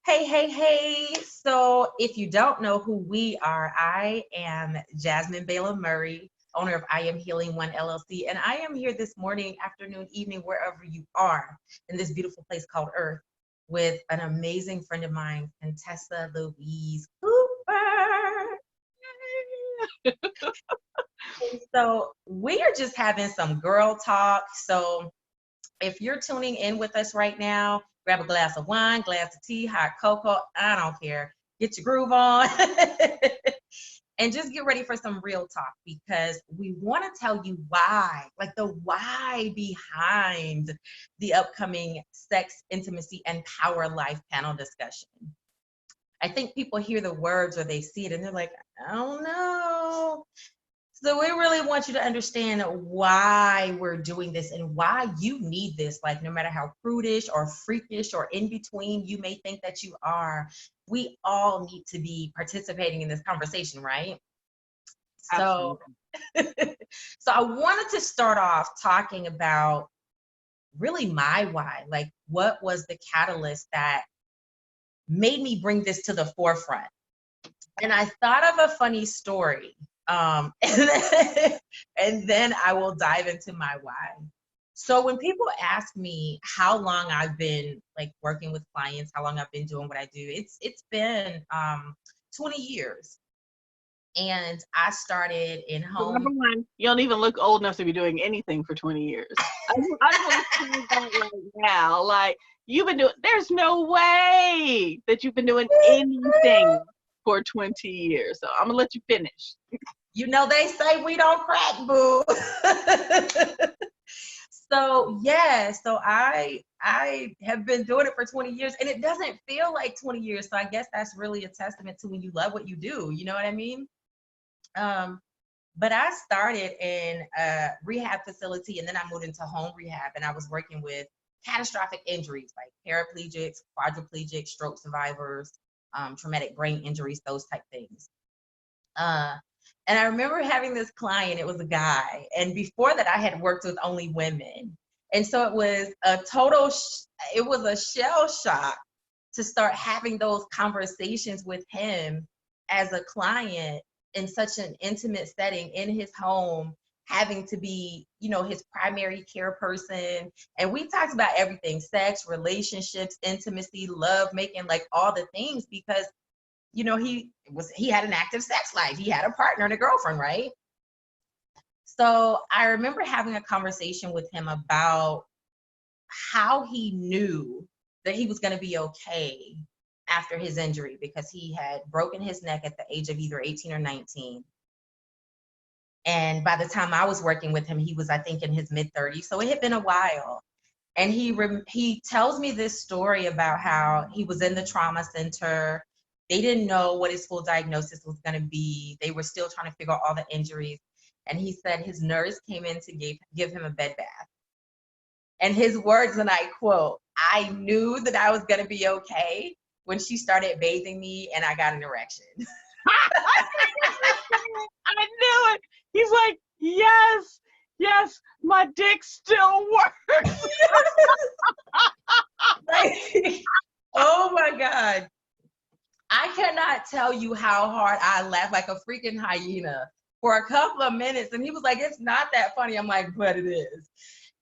Hey, hey, hey. So if you don't know who we are, I am Jasmine Balom Murray, owner of I Am Healing One LLC. And I am here this morning, afternoon, evening, wherever you are in this beautiful place called Earth with an amazing friend of mine, Contessa Louise Cooper. So we are just having some girl talk. So if you're tuning in with us right now, grab a glass of wine, glass of tea, hot cocoa, I don't care. Get your groove on and just get ready for some real talk because we want to tell you why, like the why behind the upcoming sex, intimacy, and power life panel discussion. I think people hear the words or they see it and they're like, I don't know. So we really want you to understand why we're doing this and why you need this. Like no matter how prudish or freakish or in between you may think that you are, we all need to be participating in this conversation, right? So, Absolutely. so I wanted to start off talking about really my why. Like what was the catalyst that made me bring this to the forefront? And I thought of a funny story. And then I will dive into my why. So when people ask me how long I've been like working with clients, how long I've been doing what I do, it's been 20 years. And I started in So number home. one, you don't even look old enough to be doing anything for 20 years. I just want to say that right now. Like, you've been doing, there's no way that you've been doing anything for 20 years. So I'm going to let you finish. You know, they say we don't crack, boo. So yeah, so I have been doing it for 20 years and it doesn't feel like 20 years. So I guess that's really a testament to when you love what you do. You know what I mean? Um, but I started in a rehab facility and then I moved into home rehab and I was working with catastrophic injuries like paraplegics, quadriplegics, stroke survivors, traumatic brain injuries, those type things. Uh, and I remember having this client, it was a guy. And before that, I had worked with only women. And so it was a it was a shell shock to start having those conversations with him as a client in such an intimate setting in his home, having to be, you know, his primary care person. And we talked about everything, sex, relationships, intimacy, love making, like all the things, because you know, he had an active sex life. He had a partner and a girlfriend, right? So I remember having a conversation with him about how he knew that he was going to be okay after his injury because he had broken his neck at the age of either 18 or 19. And by the time I was working with him, he was, I think, in his mid 30s. So it had been a while. And he tells me this story about how he was in the trauma center. They didn't know what his full diagnosis was going to be. They were still trying to figure out all the injuries. And he said his nurse came in to give him a bed bath. And his words, and I quote, I knew that I was going to be okay when she started bathing me and I got an erection. I knew it. He's like, yes, yes, my dick still works. Like, oh my God. I cannot tell you how hard I laughed like a freaking hyena for a couple of minutes. And he was like, it's not that funny. I'm like, but it is.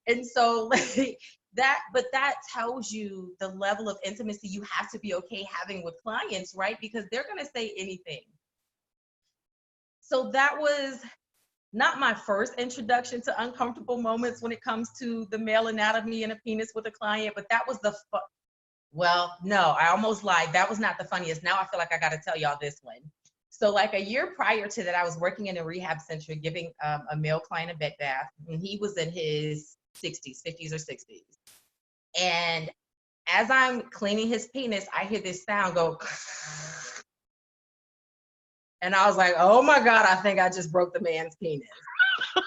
And so like but that tells you the level of intimacy you have to be okay having with clients, right? Because they're going to say anything. So that was not my first introduction to uncomfortable moments when it comes to the male anatomy and a penis with a client, but that was well, no, I almost lied. That was not the funniest. Now I feel like I got to tell y'all this one. So like a year prior to that, I was working in a rehab center giving a male client a bed bath. And he was in his 60s, 50s or 60s. And as I'm cleaning his penis, I hear this sound go. And I was like, oh my God, I think I just broke the man's penis. Wait,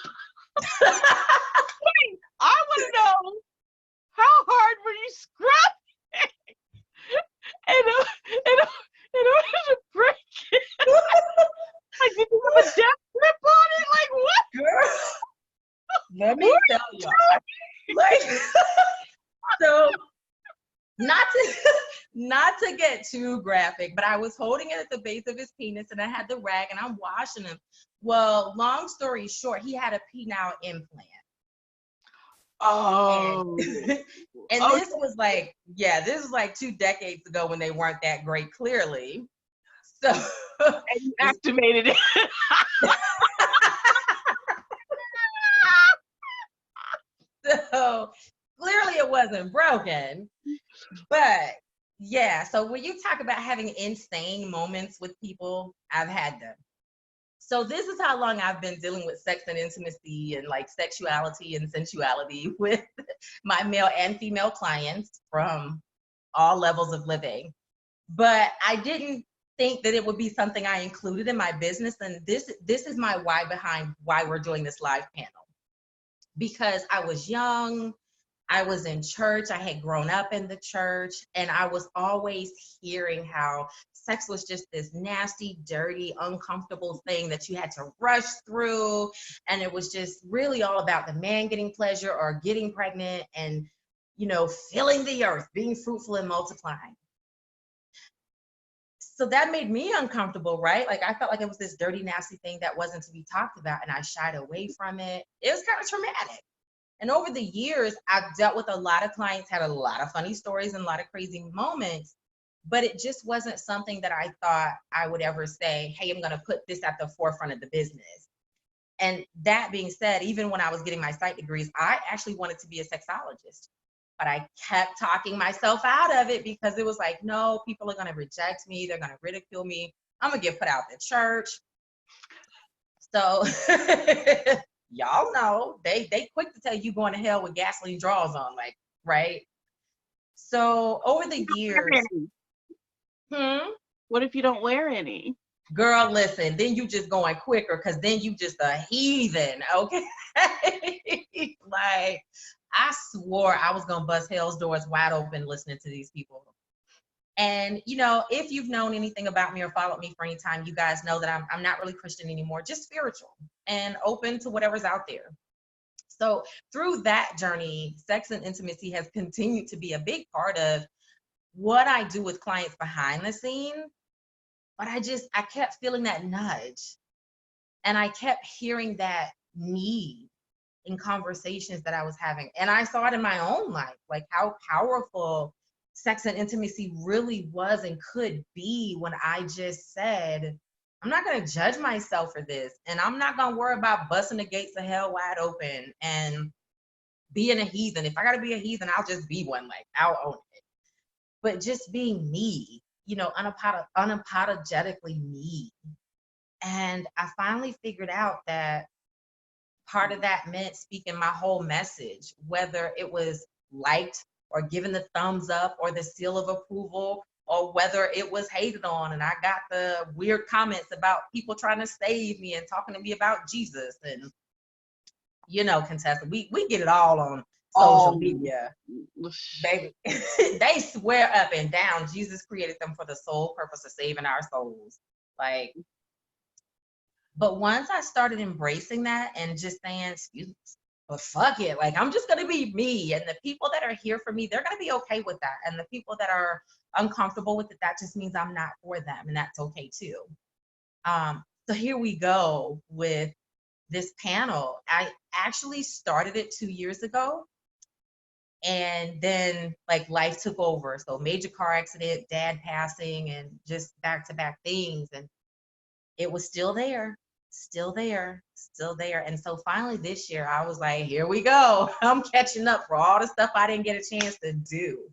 I want to know, how hard were you scrubbing in order to break it? Like, did you have a death grip on it? Like, what? Girl, let me tell y'all. Like, so not to not to get too graphic, but I was holding it at the base of his penis and I had the rag and I'm washing him. Well, long story short, he had a penile implant. And Oh, and oh, this was like, yeah, this was like 2 decades ago when they weren't that great, clearly. So and you activated it. so clearly it wasn't broken. But yeah, so when you talk about having insane moments with people, I've had them. So this is how long I've been dealing with sex and intimacy and like sexuality and sensuality with my male and female clients from all levels of living. But I didn't think that it would be something I included in my business. And this is my why behind why we're doing this live panel. Because I was young, I was in church, I had grown up in the church, and I was always hearing how sex was just this nasty, dirty, uncomfortable thing that you had to rush through. And it was just really all about the man getting pleasure or getting pregnant and, filling the earth, being fruitful and multiplying. So that made me uncomfortable, right? Like I felt like it was this dirty, nasty thing that wasn't to be talked about, and I shied away from it. It was kind of traumatic. And over the years, I've dealt with a lot of clients, had a lot of funny stories and a lot of crazy moments, but it just wasn't something that I thought I would ever say, hey, I'm going to put this at the forefront of the business. And that being said, even when I was getting my psych degrees, I actually wanted to be a sexologist, but I kept talking myself out of it because it was like, no, people are going to reject me. They're going to ridicule me. I'm going to get put out the church. So y'all know they quick to tell you going to hell with gasoline drawers on, like, right? So over the years, What if you don't wear any? girl, listen, then you just going quicker because then you just a heathen, okay? Like, I swore I was gonna bust hell's doors wide open listening to these people. And if you've known anything about me or followed me for any time, you guys know that I'm not really Christian anymore, just spiritual and open to whatever's out there. So through that journey, sex and intimacy has continued to be a big part of what I do with clients behind the scene. But I kept feeling that nudge, and I kept hearing that need in conversations that I was having. And I saw it in my own life, like how powerful sex and intimacy really was and could be when I just said, I'm not going to judge myself for this. And I'm not going to worry about busting the gates of hell wide open and being a heathen. If I got to be a heathen, I'll just be one. Like, I'll own it. But just being me, unapologetically me. And I finally figured out that part of that meant speaking my whole message, whether it was liked or given the thumbs up or the seal of approval, or whether it was hated on and I got the weird comments about people trying to save me and talking to me about Jesus. And Contessa, we get it all on social media. Baby, they swear up and down Jesus created them for the sole purpose of saving our souls. Like, but once I started embracing that and just saying, excuse me, but fuck it, like I'm just gonna be me, and the people that are here for me, they're gonna be okay with that, and the people that are uncomfortable with it, that just means I'm not for them, and that's okay too. So here we go with this panel. I actually started it 2 years ago, and then like life took over. So major car accident, dad passing, and just back-to-back things, and it was still there, still there, still there. And so finally this year I was like, here we go. I'm catching up for all the stuff I didn't get a chance to do.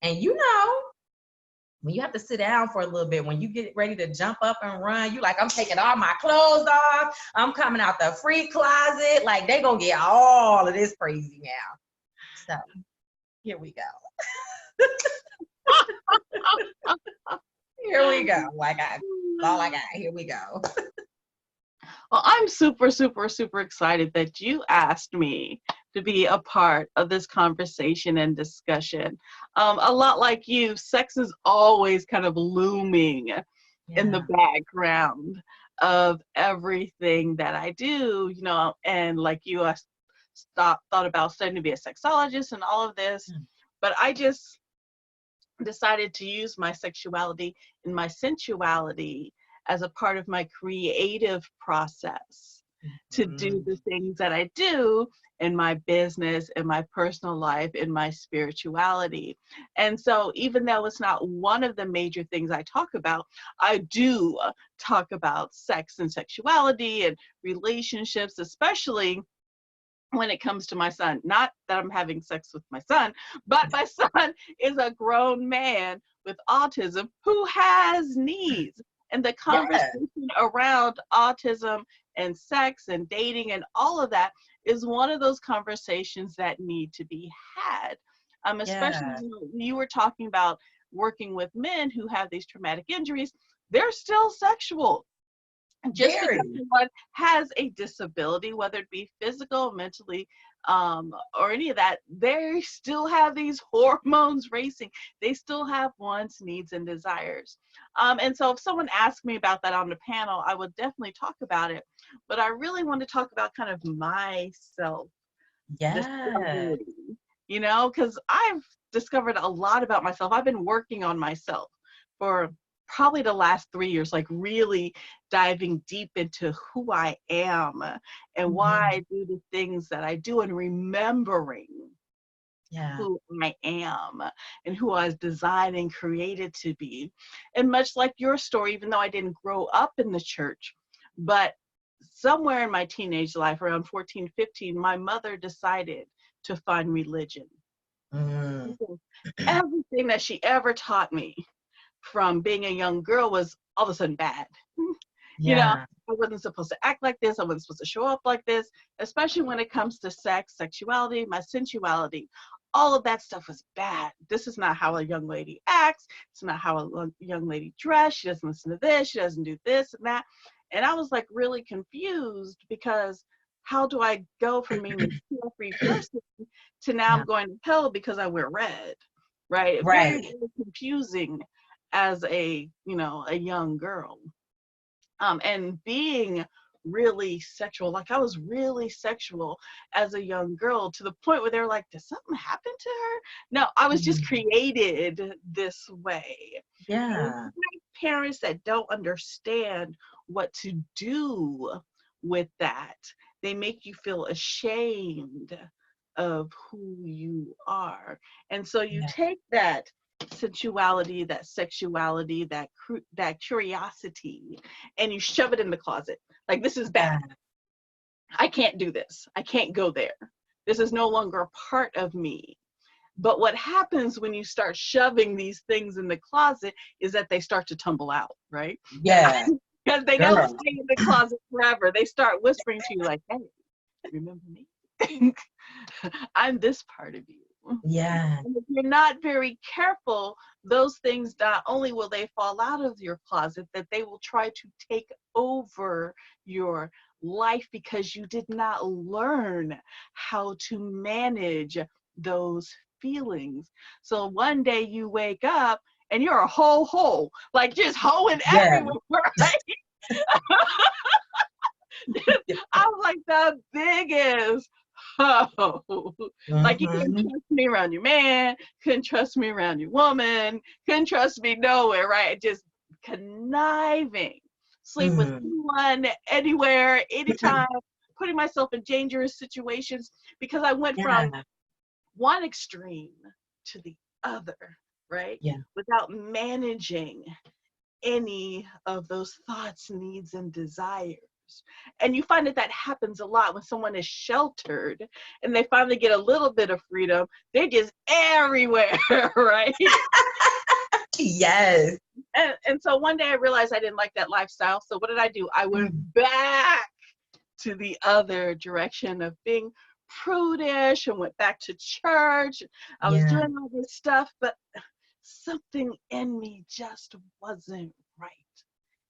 And when you have to sit down for a little bit, when you get ready to jump up and run, you like, I'm taking all my clothes off, I'm coming out the free closet, like they gonna get all of this crazy now. So here we go. Here we go. Like all I got. Here we go. Well, I'm super, super, super excited that you asked me to be a part of this conversation and discussion. A lot like you, sex is always kind of looming in the background of everything that I do, and like you, I thought about studying to be a sexologist and all of this, but I just decided to use my sexuality and my sensuality as a part of my creative process to do Mm. the things that I do in my business, in my personal life, in my spirituality. And so, even though it's not one of the major things I talk about, I do talk about sex and sexuality and relationships, especially when it comes to my son. Not that I'm having sex with my son, but my son is a grown man with autism who has needs. And the Yeah. conversation around autism and sex and dating and all of that is one of those conversations that need to be had. Especially Yeah. when you were talking about working with men who have these traumatic injuries, they're still sexual. Just because Very. someone has a disability, whether it be physical, mentally, or any of that, they still have these hormones racing. They still have wants, needs, and desires. And so if someone asked me about that on the panel, I would definitely talk about it. But I really want to talk about kind of myself Yeah. discovery, because I've discovered a lot about myself. I've been working on myself for probably the last 3 years, like really diving deep into who I am and why Mhm. I do the things that I do, and remembering Yeah. who I am and who I was designed and created to be. And much like your story, even though I didn't grow up in the church, but somewhere in my teenage life, around 14, 15, my mother decided to find religion. Mm. Everything that she ever taught me from being a young girl was all of a sudden bad. Yeah. I wasn't supposed to act like this. I wasn't supposed to show up like this, especially when it comes to sex, sexuality, my sensuality. All of that stuff was bad. This is not how a young lady acts. It's not how a young lady dress. She doesn't listen to this. She doesn't do this and that. And I was like really confused, because how do I go from being this carefree person to now Yeah. I'm going to hell because I wear red, right? Very, Right. very confusing as a young girl. And being really sexual, like I was really sexual as a young girl, to the point where they're like, did something happen to her? No, I was just Mhm. created this way. And Yeah. parents that don't understand what to do with that, they make you feel ashamed of who you are. And so you Yeah. take that sensuality, that sexuality, that curiosity, and you shove it in the closet. Like, this is bad. Yeah. I can't do this. I can't go there. This is no longer a part of me. But what happens when you start shoving these things in the closet is that they start to tumble out, right? Yeah. Because they don't Girl. stay in the closet forever. They start whispering to you like, hey, remember me? I'm this part of you. Yeah. And if you're not very careful, those things, not only will they fall out of your closet, that they will try to take over your life, because you did not learn how to manage those feelings. So one day you wake up and you're a whole hole, like just hoeing Yeah. everywhere, right? I'm like the biggest hoe. Like, you couldn't Mhm. trust me around your man, couldn't trust me around your woman, couldn't trust me nowhere, right? Just conniving. Sleep with Mm. anyone, anywhere, anytime, putting myself in dangerous situations, because I went from Yeah. one extreme to the other, right? Yeah. Without managing any of those thoughts, needs, and desires. And you find that that happens a lot when someone is sheltered and they finally get a little bit of freedom. They're just everywhere, right? Yes. And so one day I realized I didn't like that lifestyle. So what did I do? I went Mm. back to the other direction of being prudish and went back to church. I was Yeah. doing all this stuff, but something in me just wasn't right.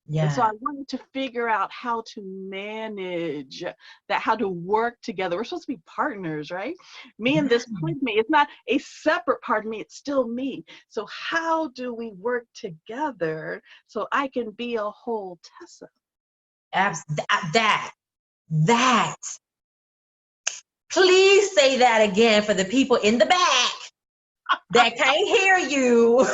And so Yeah. I wanted to figure out how to manage that, how to work together. We're supposed to be partners, right? Me and this Yeah. part of me. It's not a separate part of me, it's still me. So how do we work together so I can be a whole Tessa? That. Please say that again for the people in the back. that can't hear you.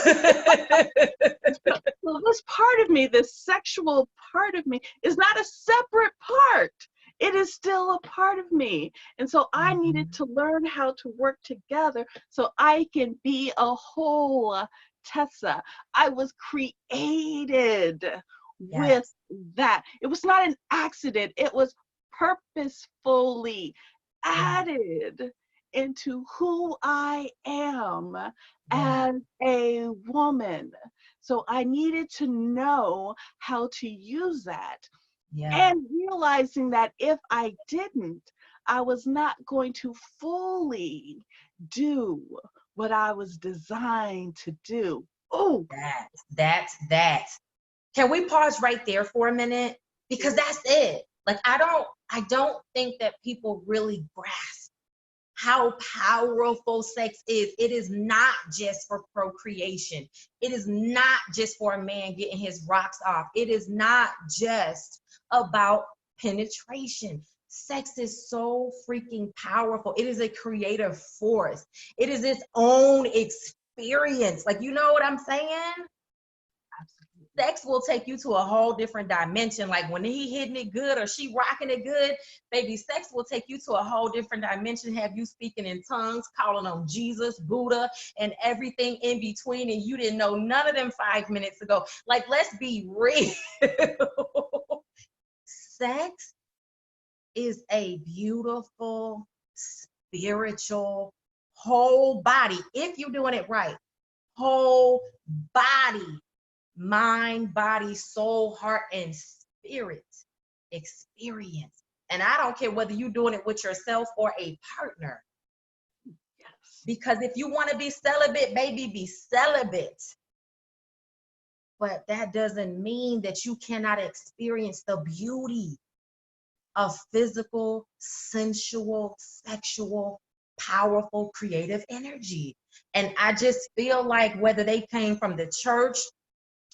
So this part of me, this sexual part of me, is not a separate part. It is still a part of me. And so I needed to learn how to work together so I can be a whole Tessa. I was created with Yes, that. It was not an accident. It was purposefully yes, added into who I am yeah, as a woman. So I needed to know how to use that, yeah. and realizing that if I didn't, I was not going to fully do what I was designed to do. Oh, That's. Can we pause right there for a minute? Because that's it. Like I don't think that people really grasp how powerful sex is. It is not just for procreation. It is not just for a man getting his rocks off. It is not just about penetration. Sex is so freaking powerful. It is a creative force. It is its own experience. Like, you know what I'm saying? absolutely. Sex will take you to a whole different dimension. Like when he hitting it good or she rocking it good, baby, sex will take you to a whole different dimension, have you speaking in tongues, calling on Jesus, Buddha, and everything in between. And you didn't know none of them 5 minutes ago. Like, let's be real. Sex is a beautiful, spiritual, whole body, if you're doing it right, whole body, mind, body, soul, heart, and spirit experience. And I don't care whether you're doing it with yourself or a partner. Yes. Because if you want to be celibate, baby, be celibate. But that doesn't mean that you cannot experience the beauty of physical, sensual, sexual, powerful, creative energy. And I just feel like whether they came from the church,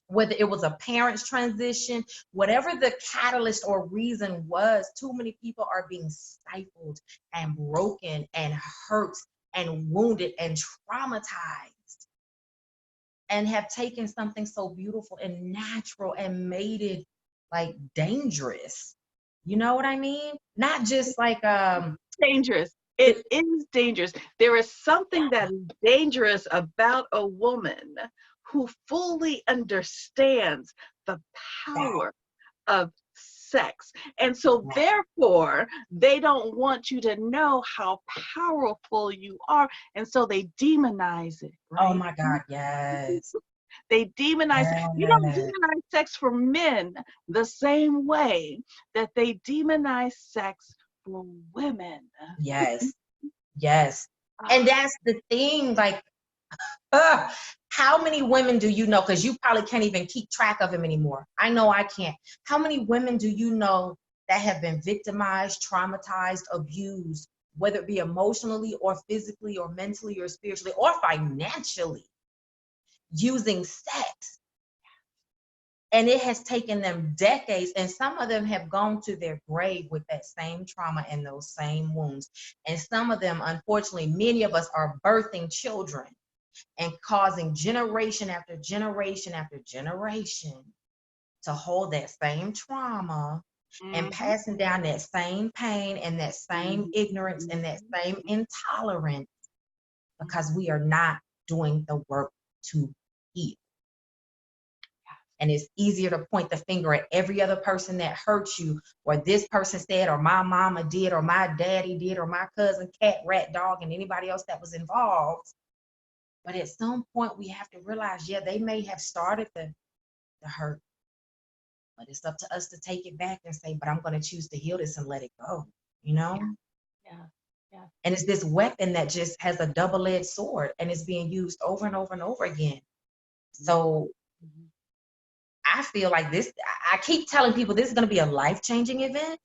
whether it was a parent's transition, whatever the catalyst or reason was, too many people are being stifled and broken and hurt and wounded and traumatized, and have taken something so beautiful and natural and made it like dangerous. You know what I mean? Not just like Dangerous. It is dangerous. There is something that is dangerous about a woman who fully understands the that, power of sex. And so, that. therefore, they don't want you to know how powerful you are. And so they demonize it, Oh right? my God, yes. They demonize it. You don't Yes. demonize sex for men the same way that they demonize sex for women. Yes. Yes. And Ah, that's the thing, like, uh, how many women do you know? Because you probably can't even keep track of them anymore. I know I can't. How many women do you know that have been victimized, traumatized, abused, whether it be emotionally or physically or mentally or spiritually or financially, using sex? And it has taken them decades, and some of them have gone to their grave with that same trauma and those same wounds. And some of them, unfortunately, many of us are birthing children and causing generation after generation after generation to hold that same trauma and mhm, passing down that same pain and that same mhm, ignorance and that mhm, same intolerance, because mhm. we are not doing the work to heal. And it's easier to point the finger at every other person that hurt you, or this person said, or my mama did, or my daddy did, or my cousin, cat, rat, dog, and anybody else that was involved. But at some point, we have to realize, yeah, they may have started the hurt, but it's up to us to take it back and say, but I'm going to choose to heal this and let it go, you know? Yeah, yeah, yeah. And it's this weapon that just has a double-edged sword and it's being used over and over and over again. Mhm, So mhm. I feel like this, I keep telling people this is going to be a life-changing event,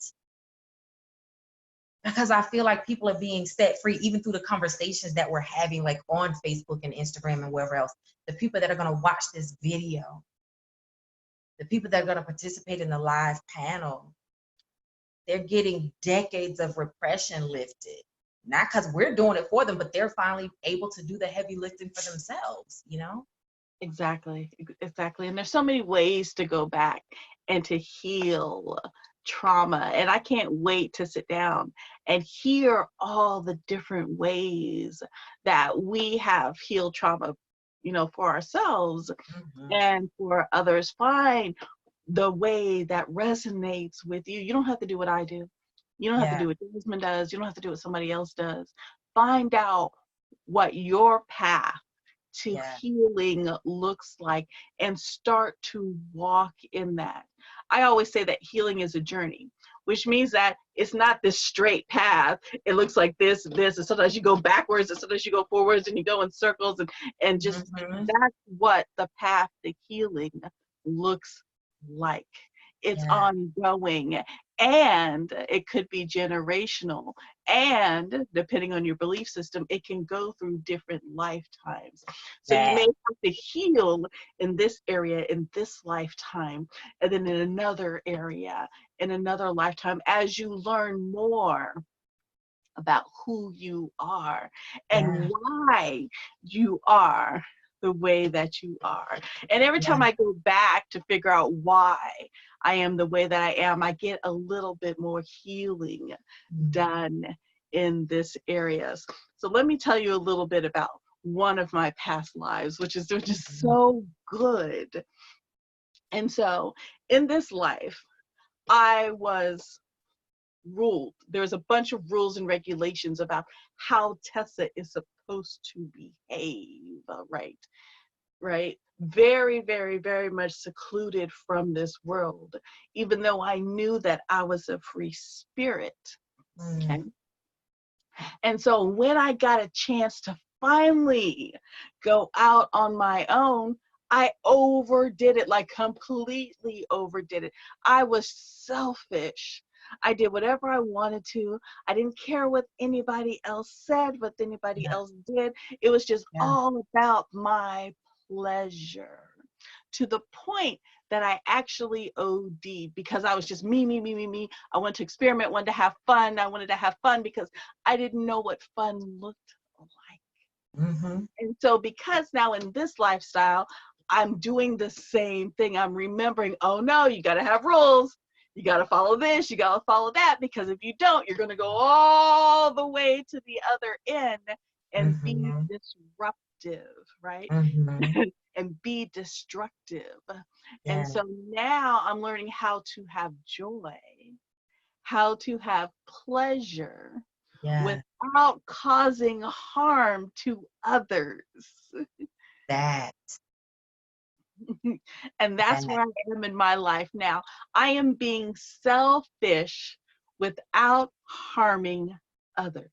because I feel like people are being set free even through the conversations that we're having, like on Facebook and Instagram and wherever else. The people that are going to watch this video, the people that are going to participate in the live panel, they're getting decades of repression lifted. not because we're doing it for them, but they're finally able to do the heavy lifting for themselves, you know? Exactly. Exactly. And there's so many ways to go back and to heal trauma. And I can't wait to sit down and hear all the different ways that we have healed trauma, for ourselves Mm-hmm. and for others. Find the way that resonates with you. You don't have to do what I do. You don't have to Yeah, do what Jasmine does. You don't have to do what somebody else does. Find out what your path to yeah, healing looks like and start to walk in that. I always say that healing is a journey, which means that it's not this straight path. It looks like this and this, and sometimes you go backwards and sometimes you go forwards and you go in circles, and just mm-hmm. that's what the path to healing looks like. It's Yeah, ongoing, and it could be generational, and depending on your belief system, it can go through different lifetimes. So you may that, have to heal in this area in this lifetime, and then in another area in another lifetime, as you learn more about who you are and yeah, why you are the way that you are. And every yeah, time I go back to figure out why I am the way that I am, I get a little bit more healing done in this areas. So let me tell you a little bit about one of my past lives, which is just mm-hmm. so good. And so in this life, I was ruled. There's a bunch of rules and regulations about how Tessa is supposed to behave, right? Right? Very, very, very much secluded from this world, even though I knew that I was a free spirit. Okay. And so when I got a chance to finally go out on my own, I overdid it, like completely overdid it. I was selfish. I did whatever I wanted to. I didn't care what anybody else said, what anybody Yeah, else did. It was just yeah, all about my pleasure, to the point that I actually OD'd because I was just me, me, me, me, me. I wanted to experiment, wanted to have fun. I wanted to have fun because I didn't know what fun looked like. mm-hmm. And so because now in this lifestyle, I'm doing the same thing. I'm remembering, oh no, you got to have rules. You got to follow this, you got to follow that, because if you don't, you're going to go all the way to the other end and be Mm-hmm. disruptive, right? Mm-hmm. And be destructive. And Yeah, so now I'm learning how to have joy, how to have pleasure yeah, without causing harm to others. that, And that's that, where I am in my life now. I am being selfish without harming others.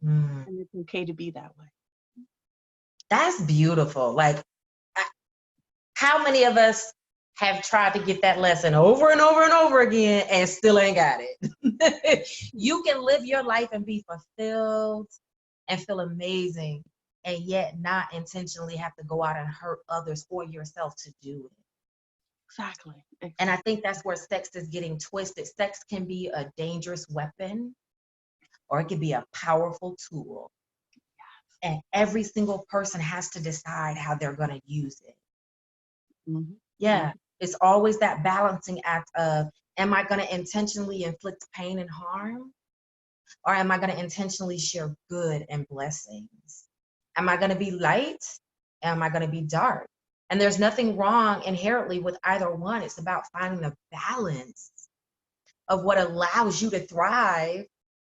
mm. And it's okay to be that way. That's beautiful. Like, I- how many of us have tried to get that lesson over and over and over again and still ain't got it? You can live your life and be fulfilled and feel amazing, and yet not intentionally have to go out and hurt others or yourself to do it. Exactly. And I Exactly. think that's where sex is getting twisted. Sex can be a dangerous weapon, or it can be a powerful tool. And every single person has to decide how they're going to use it. Mm-hmm. Yeah, Mm-hmm. it's always that balancing act of, am I going to intentionally inflict pain and harm? Or am I going to intentionally share good and blessings? Am I going to be light? Am I going to be dark? And there's nothing wrong inherently with either one. It's about finding the balance of what allows you to thrive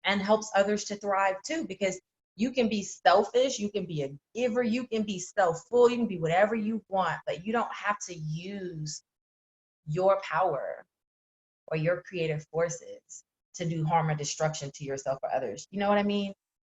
and helps others to thrive too. Because you can be selfish, you can be a giver, you can be self-full, you can be whatever you want, but you don't have to use your power or your creative forces to do harm or destruction to yourself or others. You know what I mean?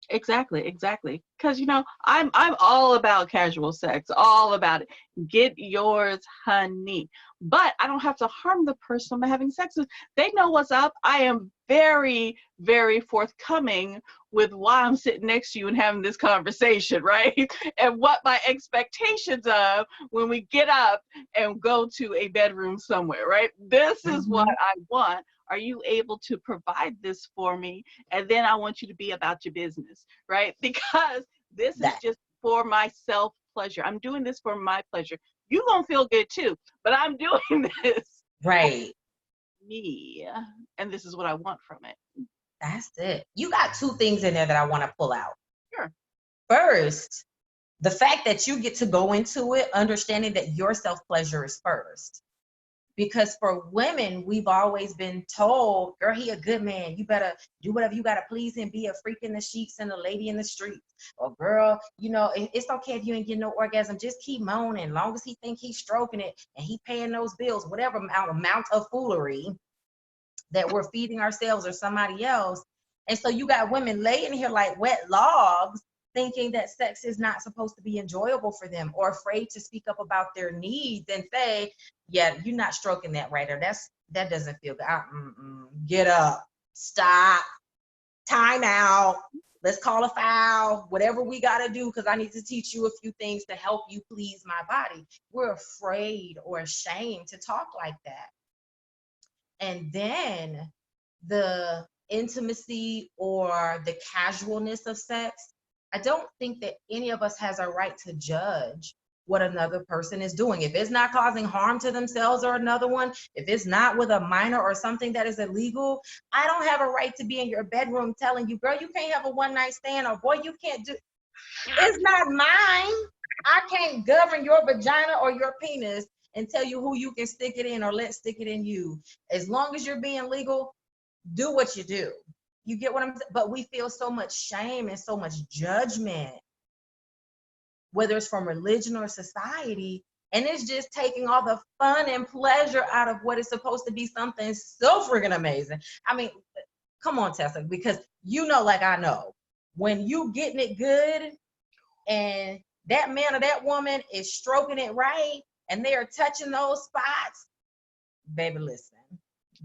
Exactly, exactly. Because I'm all about casual sex, all about it. Get yours, honey. But I don't have to harm the person I'm having sex with. They know what's up. I am very, very forthcoming with why I'm sitting next to you and having this conversation, right? And what my expectations of when we get up and go to a bedroom somewhere, right? This is what I want. Are you able to provide this for me? And then I want you to be about your business, right? Because this is just for my self pleasure. I'm doing this for my pleasure. You're going to feel good too, but I'm doing this. Right. Me. And this is what I want from it. That's it. You got two things in there that I want to pull out. Sure. First, the fact that you get to go into it understanding that your self-pleasure is first. Because for women, we've always been told, girl, he a good man. You better do whatever you got to please him, be a freak in the sheets and a lady in the streets. Or girl, you know, it's okay if you ain't getting no orgasm. Just keep moaning. Long as he think he's stroking it and he paying those bills, whatever amount of foolery that we're feeding ourselves or somebody else. And so you got women laying here like wet logs, thinking that sex is not supposed to be enjoyable for them, or afraid to speak up about their needs and say, yeah, you're not stroking that right, or that doesn't feel good. Get up, stop, time out, let's call a foul, whatever we got to do, because I need to teach you a few things to help you please my body. We're afraid or ashamed to talk like that. And then the intimacy or the casualness of sex, I don't think that any of us has a right to judge what another person is doing. If it's not causing harm to themselves or another one, if it's not with a minor or something that is illegal, I don't have a right to be in your bedroom telling you, girl, you can't have a one-night stand, or boy, you can't do. It's not mine. I can't govern your vagina or your penis and tell you who you can stick it in or let stick it in you. As long as you're being legal, do what you do. You get what I'm saying? But we feel so much shame and so much judgment, whether it's from religion or society, and it's just taking all the fun and pleasure out of what is supposed to be something so friggin' amazing. I mean, come on, Tessa, because you know, like I know, when you getting it good and that man or that woman is stroking it right and they are touching those spots, baby, listen,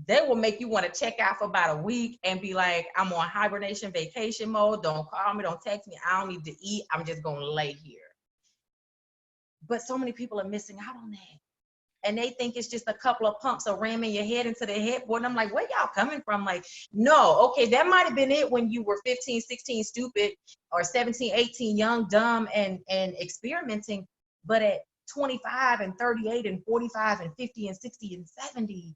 they will make you want to check out for about a week and be like, I'm on hibernation vacation mode. Don't call me, don't text me. I don't need to eat. I'm just going to lay here. But so many people are missing out on that. And they think it's just a couple of pumps of ramming your head into the headboard. And I'm like, where y'all coming from? Like, no, okay, that might have been it when you were 15, 16, stupid, or 17, 18, young, dumb, and experimenting. But at 25 and 38 and 45 and 50 and 60 and 70,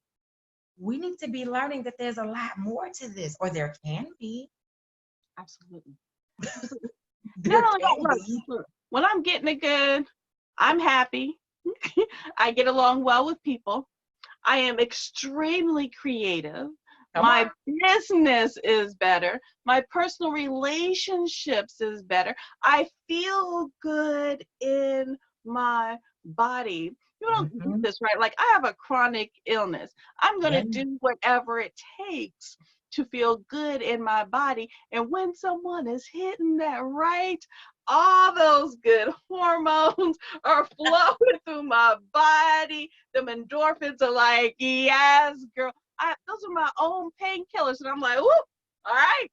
we need to be learning that there's a lot more to this, or there can be. Absolutely. There can be. Look, when I'm getting it good, I'm happy. I get along well with people. I am extremely creative. My business is better. My personal relationships is better. I feel good in my body. You don't do this, right? Like, I have a chronic illness. I'm going to do whatever it takes to feel good in my body. And when someone is hitting that right, all those good hormones are flowing through my body. The endorphins are like, yes, girl. Those are my own painkillers. And I'm like, whoop, all right.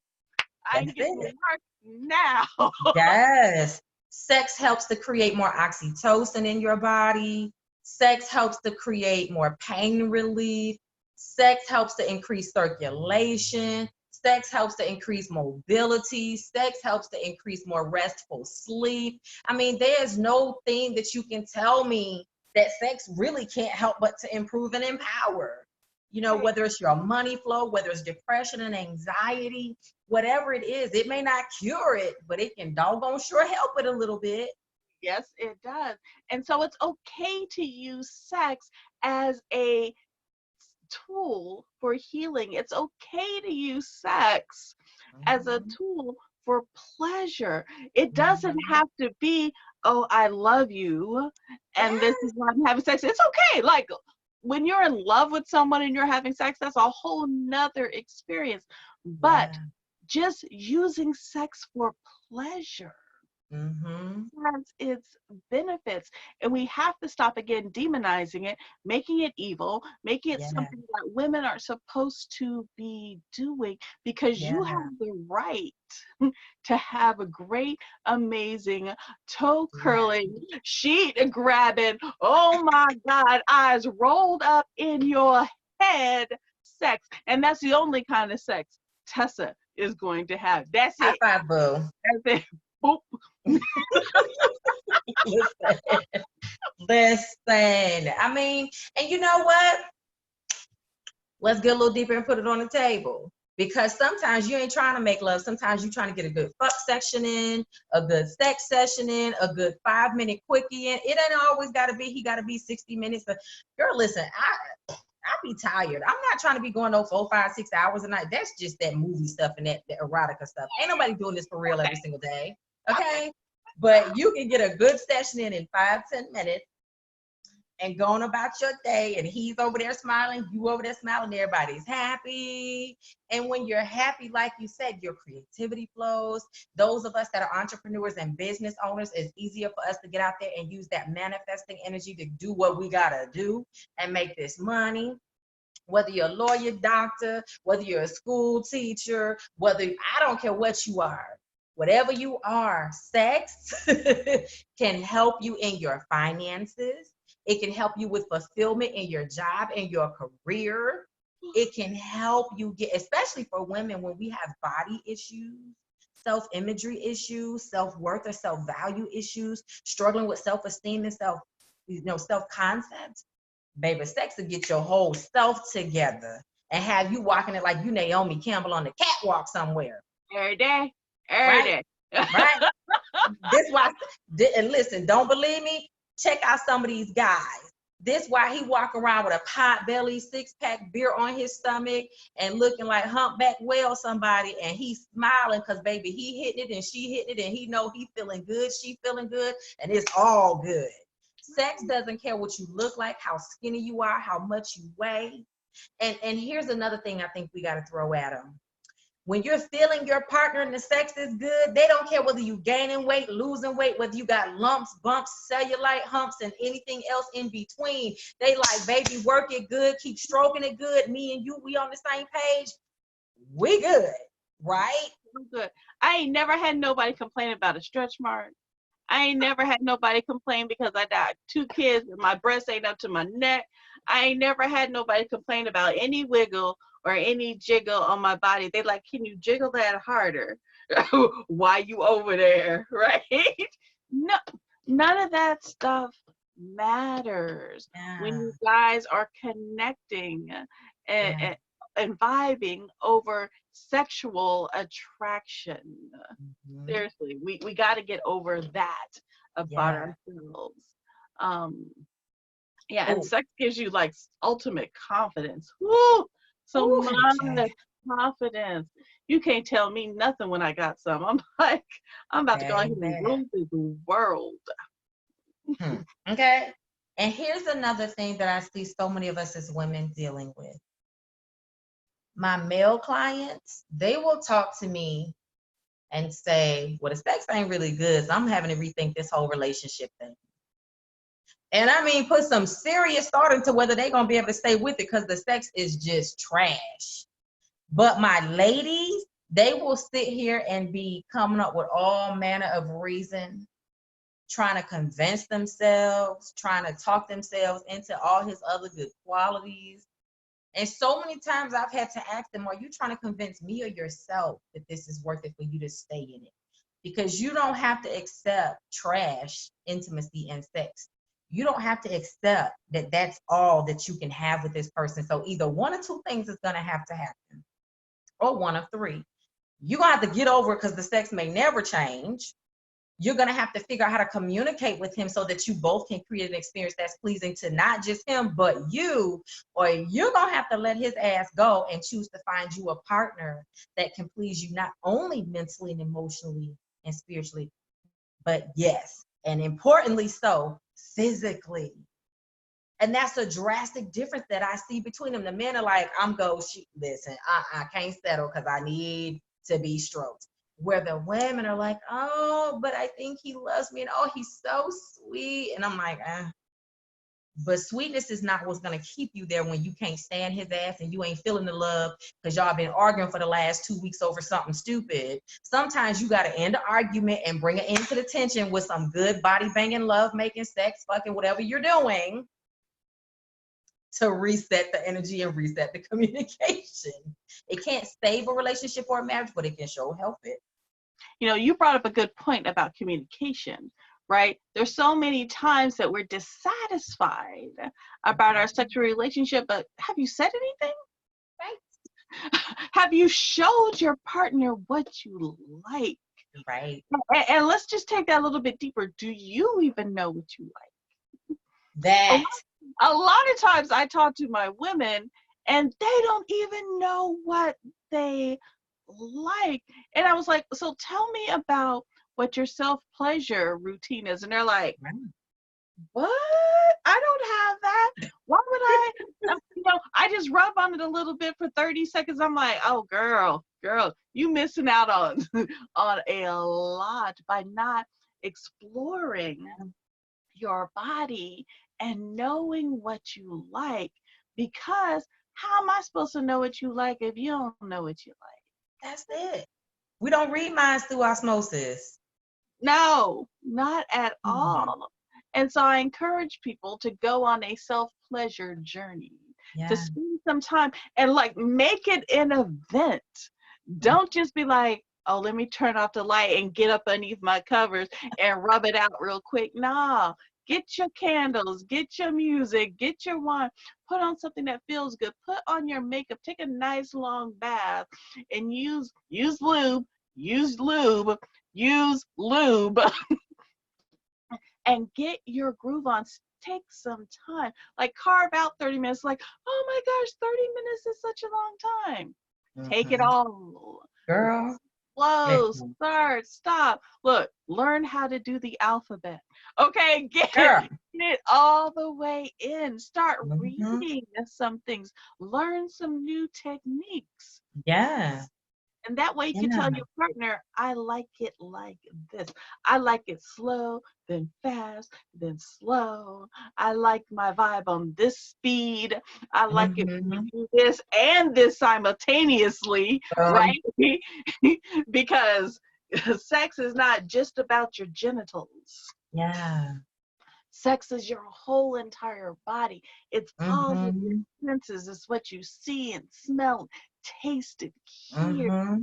I can get to work now. Yes. Sex helps to create more oxytocin in your body. Sex helps to create more pain relief. Sex helps to increase circulation. Sex helps to increase mobility. Sex helps to increase more restful sleep. I mean, there's no thing that you can tell me that sex really can't help but to improve and empower. You know, whether it's your money flow, whether it's depression and anxiety, whatever it is, it may not cure it, but it can doggone sure help it a little bit. Yes, it does. And so it's okay to use sex as a tool for healing. It's okay to use sex as a tool for pleasure. It doesn't have to be, oh, I love you, and this is why I'm having sex. It's okay. Like, when you're in love with someone and you're having sex, that's a whole nother experience. But just using sex for pleasure Mm-hmm. has its benefits. And we have to stop again demonizing it, making it evil, making it Yeah. something that women are supposed to be doing, because you have Yeah. the right to have a great, amazing, toe Yeah. curling, sheet grabbing, oh my God, eyes rolled up in your head sex. And that's the only kind of sex Tessa is going to have. That's High it. five, boo. That's it. Boop. Listen. Listen. I mean, and you know what? Let's get a little deeper and put it on the table. Because sometimes you ain't trying to make love. Sometimes you're trying to get a good fuck section in, a good sex session in, a good 5-minute quickie in. It ain't always got to be, he got to be 60 minutes. But girl, listen, I be tired. I'm not trying to be going over 4, 5, 6 hours a night. That's just that movie stuff and that erotica stuff. Ain't nobody doing this for real every single day. Okay? But you can get a good session in 5, 10 minutes and going about your day, and he's over there smiling, you over there smiling, everybody's happy. And when you're happy, like you said, your creativity flows. Those of us that are entrepreneurs and business owners, it's easier for us to get out there and use that manifesting energy to do what we gotta do and make this money. Whether you're a lawyer, doctor, whether you're a school teacher, I don't care what you are, whatever you are, sex can help you in your finances. It can help you with fulfillment in your job and your career. It can help you get, especially for women, when we have body issues, self-imagery issues, self-worth or self-value issues, struggling with self-esteem and self-concept. Baby, sex will get your whole self together and have you walking it like you Naomi Campbell on the catwalk somewhere. Every day. Every Right? day. Right? This why, and listen, don't believe me? Check out some of these guys. This why he walk around with a pot belly, 6-pack beer on his stomach and looking like humpback whale somebody, and he's smiling because baby, he hitting it and she hitting it, and he know he feeling good, she feeling good, and it's all good. Sex doesn't care what you look like, how skinny you are, how much you weigh. And here's another thing I think we got to throw at them. When you're feeling your partner and the sex is good, they don't care whether you gaining weight, losing weight, whether you got lumps, bumps, cellulite humps, and anything else in between. They like, baby, work it good, keep stroking it good. Me and you, we on the same page. We good, right? I'm good. I ain't never had nobody complain about a stretch mark. I ain't never had nobody complain because I got 2 kids and my breast ain't up to my neck. I ain't never had nobody complain about any wiggle or any jiggle on my body. They like, can you jiggle that harder? Why you over there, right? No, none of that stuff matters when Yeah, you guys are connecting yeah. and vibing over sexual attraction. Mhm. Seriously, we got to get over that about Yeah. ourselves. Um, yeah, and Oh, sex gives you like ultimate confidence. Woo! So oh, honey much child. confidence. You can't tell me nothing when I got some. I'm like, I'm about to go ahead and Baby. rule the world. Okay. And here's another thing that I see so many of us as women dealing with. My male clients, they will talk to me and say, well, the sex ain't really good, so I'm having to rethink this whole relationship thing. And I mean, put some serious thought into whether they're going to be able to stay with it because the sex is just trash. But my ladies, they will sit here and be coming up with all manner of reason, trying to convince themselves, trying to talk themselves into all his other good qualities. And so many times I've had to ask them, are you trying to convince me or yourself that this is worth it for you to stay in it? Because you don't have to accept trash intimacy and sex. You don't have to accept that that's all that you can have with this person. So either one or two things is going to have to happen, or one of three. You're going to have to get over it because the sex may never change. You're going to have to figure out how to communicate with him so that you both can create an experience that's pleasing to not just him, but you, or you're going to have to let his ass go and choose to find you a partner that can please you not only mentally and emotionally and spiritually, but yes, and importantly so, physically. And that's a drastic difference that I see between them. The men are like, listen, I can't settle because I need to be stroked. where the women are like, oh, but I think he loves me, and oh, he's so sweet. And I'm like, but sweetness is not what's going to keep you there when you can't stand his ass and you ain't feeling the love because y'all been arguing for the last 2 weeks over something stupid. Sometimes you got to end the argument and bring it into the tension with some good body banging, love making, sex, fucking, whatever you're doing to reset the energy and reset the communication. It can't save a relationship or a marriage, but it can sure help it. You know, you brought up a good point about communication, right? There's so many times that we're dissatisfied about our sexual relationship, but have you said anything? Right. Have you showed your partner what you like? Right. And let's just take that a little bit deeper. Do you even know what you like? That. A lot of times I talk to my women and they don't even know what they like. And I was like, so tell me about what your self-pleasure routine is. And they're like, what? I don't have that. Why would I? I just rub on it a little bit for 30 seconds. I'm like, oh, girl, you missing out on a lot by not exploring your body and knowing what you like. Because how am I supposed to know what you like if you don't know what you like? That's it. We don't read minds through osmosis. No, not at all. And so I encourage people to go on a self-pleasure journey, to spend some time and like make it an event. Don't just be like, oh, let me turn off the light and get up underneath my covers and rub it out real quick. Nah, get your candles, get your music, get your wine, put on something that feels good, put on your makeup, take a nice long bath, and use lube, and get your groove on. Take some time, like carve out 30 minutes, like, oh my gosh, 30 minutes is such a long time. Take it all. Girl. Slow, start, stop. Look, learn how to do the alphabet. Okay, get it all the way in. Start reading some things. Learn some new techniques. Yeah. And that way you can tell your partner, I like it like this. I like it slow, then fast, then slow. I like my vibe on this speed. I like it when you do this and this simultaneously, right? Because sex is not just about your genitals. Yeah. Sex is your whole entire body. It's all of your senses. It's what you see and smell, taste and hear.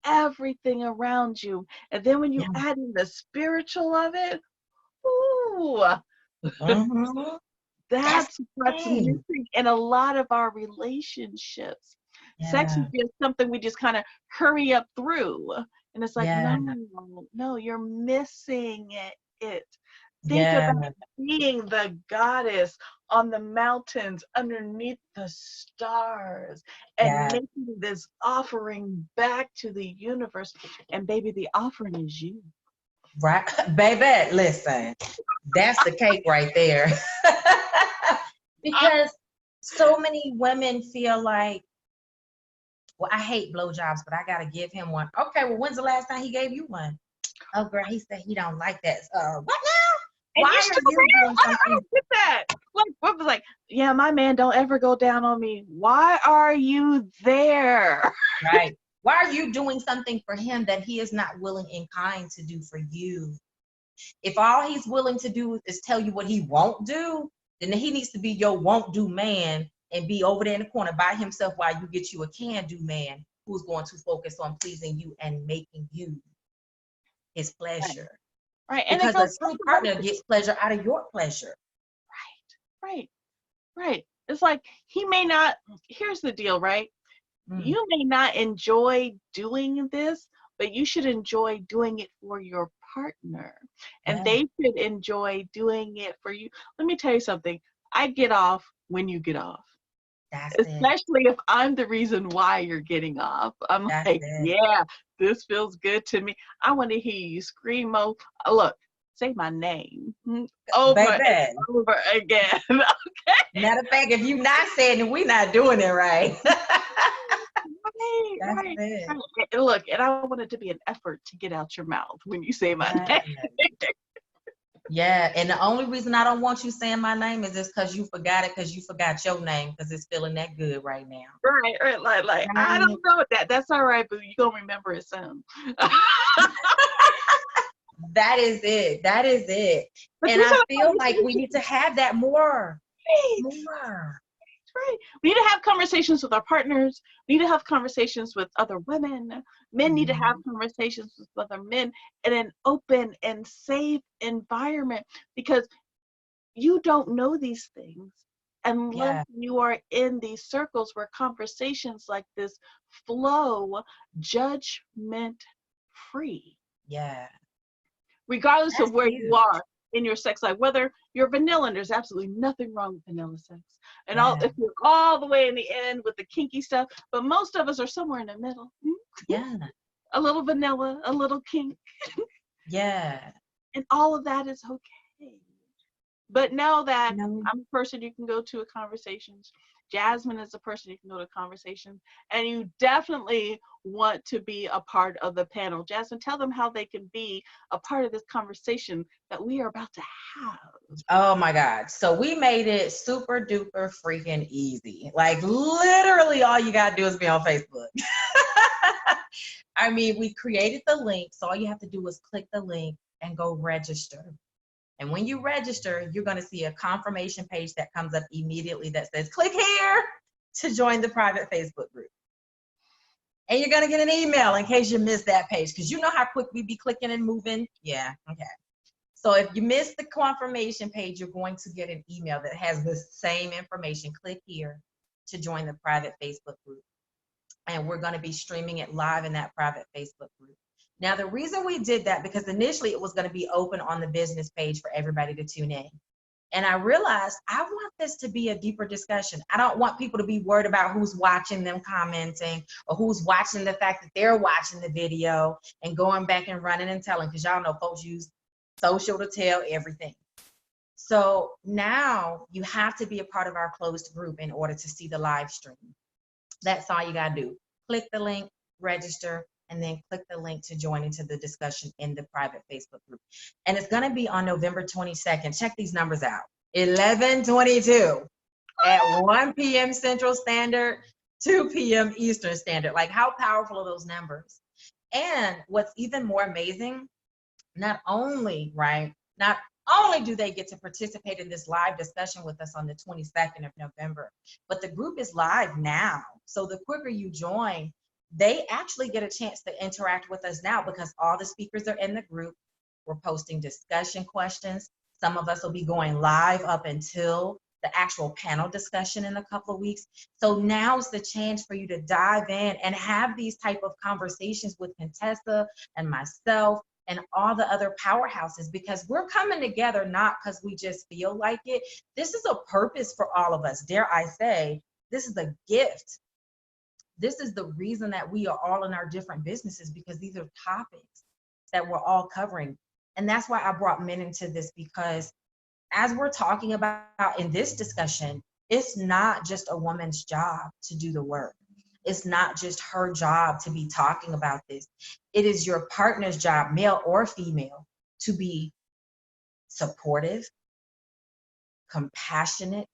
Everything around you. And then when you add in the spiritual of it, ooh, that's what's missing in a lot of our relationships. Sex is just something we just kind of hurry up through. And it's like, no, you're missing it. Think about being the goddess on the mountains underneath the stars and making this offering back to the universe. And baby, the offering is you. Right. Baby, listen, that's the cake right there. Because so many women feel like, well, I hate blowjobs, but I got to give him one. Okay, well, when's the last time he gave you one? Oh, girl, he said he don't like that. What now? And why are you doing something? I don't get that. What was like, yeah, my man don't ever go down on me. Why are you there? Right. Why are you doing something for him that he is not willing and kind to do for you? If all he's willing to do is tell you what he won't do, then he needs to be your won't do man and be over there in the corner by himself while you get you a can do man who's going to focus on pleasing you and making you his pleasure. Right. And because a true partner gets pleasure out of your pleasure. Right. It's like he may not, here's the deal, right? You may not enjoy doing this, but you should enjoy doing it for your partner. And they should enjoy doing it for you. Let me tell you something. I get off when you get off. Especially if I'm the reason why you're getting off. I'm like, yeah, this feels good to me. I want to hear you scream, look, say my name over and over again. Okay. Matter of fact, if you're not saying it, we're not doing it right. Right. look, and I want it to be an effort to get out your mouth when you say my name. Yeah, and the only reason I don't want you saying my name is just because you forgot it, because you forgot your name, because it's feeling that good right now. Right, like I don't know that. That's all right, but you're gonna remember it soon. That is it. That is it. But And these I are feel like we need to have that more. More. Right. We need to have conversations with our partners. We need to have conversations with other women. Men need to have conversations with other men in an open and safe environment, because you don't know these things unless you are in these circles where conversations like this flow judgment free. Yeah. Regardless That's of where huge. you are in your sex life, whether you're vanilla, and there's absolutely nothing wrong with vanilla sex. And if you're all the way in the end with the kinky stuff, but most of us are somewhere in the middle. Yeah. A little vanilla, a little kink. Yeah. And all of that is okay. But know that No. I'm a person you can go to a conversations. Jasmine is a person you can go to conversations. And you definitely want to be a part of the panel. Jasmine, tell them how they can be a part of this conversation that we are about to have. Oh my God. So we made it super duper freaking easy. Like literally all you got to do is be on Facebook. I mean, we created the link. So all you have to do is click the link and go register. And when you register, you're going to see a confirmation page that comes up immediately that says, click here to join the private Facebook group. And you're going to get an email in case you missed that page, because you know how quick we be clicking and moving. Yeah, okay. So if you missed the confirmation page, you're going to get an email that has the same information. Click here to join the private Facebook group. And we're going to be streaming it live in that private Facebook group. Now, the reason we did that, because initially it was going to be open on the business page for everybody to tune in. And I realized I want this to be a deeper discussion. I don't want people to be worried about who's watching them commenting, or who's watching the fact that they're watching the video and going back and running and telling, because y'all know folks use social to tell everything. So now you have to be a part of our closed group in order to see the live stream. That's all you got to do. Click the link, register, and then click the link to join into the discussion in the private Facebook group. And it's going to be on November 22nd. Check these numbers out. 11/22 at 1 p.m. Central Standard, 2 p.m. Eastern Standard. Like, how powerful are those numbers? And what's even more amazing, not only do they get to participate in this live discussion with us on the 22nd of November, but the group is live now. So the quicker you join, they actually get a chance to interact with us now, because all the speakers are in the group. We're posting discussion questions. Some of us will be going live up until the actual panel discussion in a couple of weeks. So now's the chance for you to dive in and have these type of conversations with Contessa and myself and all the other powerhouses, because we're coming together not because we just feel like it. This is a purpose for all of us. Dare I say, this is a gift. This is the reason that we are all in our different businesses, because these are topics that we're all covering. And that's why I brought men into this, because as we're talking about in this discussion, it's not just a woman's job to do the work. It's not just her job to be talking about this. It is your partner's job, male or female, to be supportive, compassionate,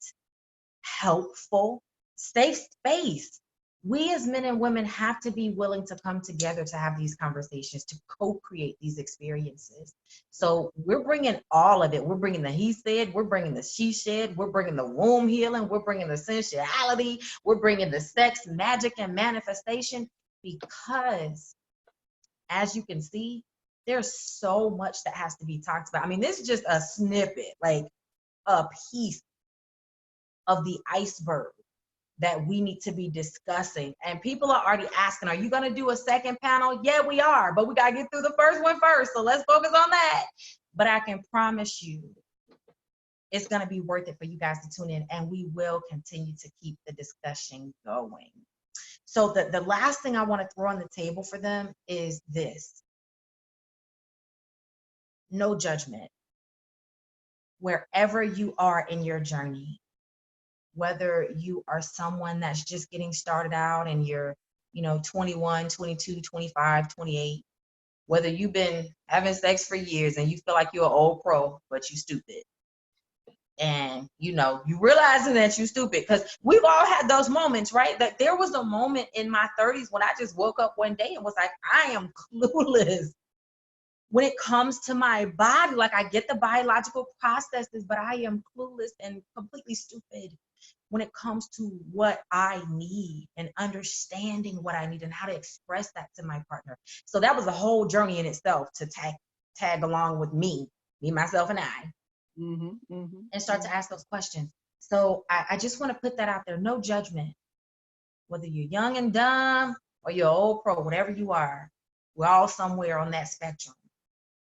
helpful, safe space. We as men and women have to be willing to come together to have these conversations, to co-create these experiences. So we're bringing all of it. We're bringing the he said, we're bringing the she said, we're bringing the womb healing, we're bringing the sensuality, we're bringing the sex, magic, and manifestation, because as you can see, there's so much that has to be talked about. I mean, this is just a snippet, like a piece of the iceberg that we need to be discussing. And people are already asking, are you going to do a second panel? Yeah, we are, but we got to get through the first one first. So let's focus on that. But I can promise you, it's going to be worth it for you guys to tune in, and we will continue to keep the discussion going. So the last thing I want to throw on the table for them is this: no judgment. Wherever you are in your journey, whether you are someone that's just getting started out and you're 21, 22, 25, 28, whether you've been having sex for years and you feel like you're an old pro, but you stupid. And you realizing that you're stupid, because we've all had those moments, right? That there was a moment in my 30s when I just woke up one day and was like, I am clueless when it comes to my body. Like, I get the biological processes, but I am clueless and completely stupid when it comes to what I need and understanding what I need and how to express that to my partner. So that was a whole journey in itself to tag along with me, myself, and I, and start to ask those questions. So I just want to put that out there. No judgment. Whether you're young and dumb or you're old pro, whatever you are, we're all somewhere on that spectrum.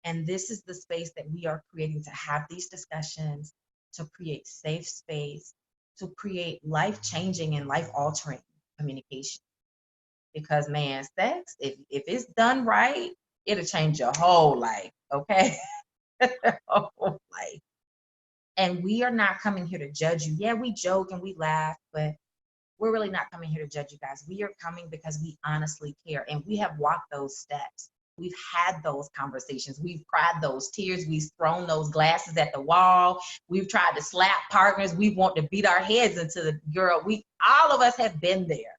And this is the space that we are creating to have these discussions, to create safe space, to create life-changing and life-altering communication. Because, man, sex, if it's done right, it'll change your whole life, okay? Whole life. And we are not coming here to judge you. Yeah, we joke and we laugh, but we're really not coming here to judge you guys. We are coming because we honestly care, and we have walked those steps. We've had those conversations. We've cried those tears. We've thrown those glasses at the wall. We've tried to slap partners. We want to beat our heads into the girl. All of us have been there.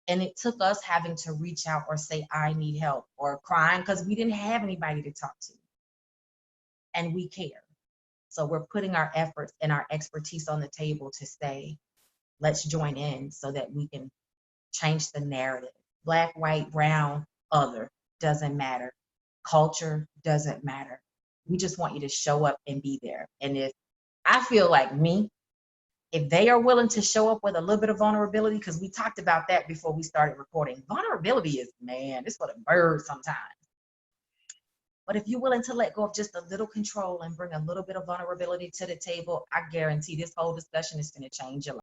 And it took us having to reach out or say, I need help, or crying because we didn't have anybody to talk to. And we care. So we're putting our efforts and our expertise on the table to say, let's join in so that we can change the narrative. Black, white, brown, other, doesn't matter. Culture doesn't matter. We just want you to show up and be there. And if I feel like if they are willing to show up with a little bit of vulnerability, because we talked about that before we started recording. Vulnerability is, it's for the birds sometimes. But if you're willing to let go of just a little control and bring a little bit of vulnerability to the table, I guarantee this whole discussion is going to change your life.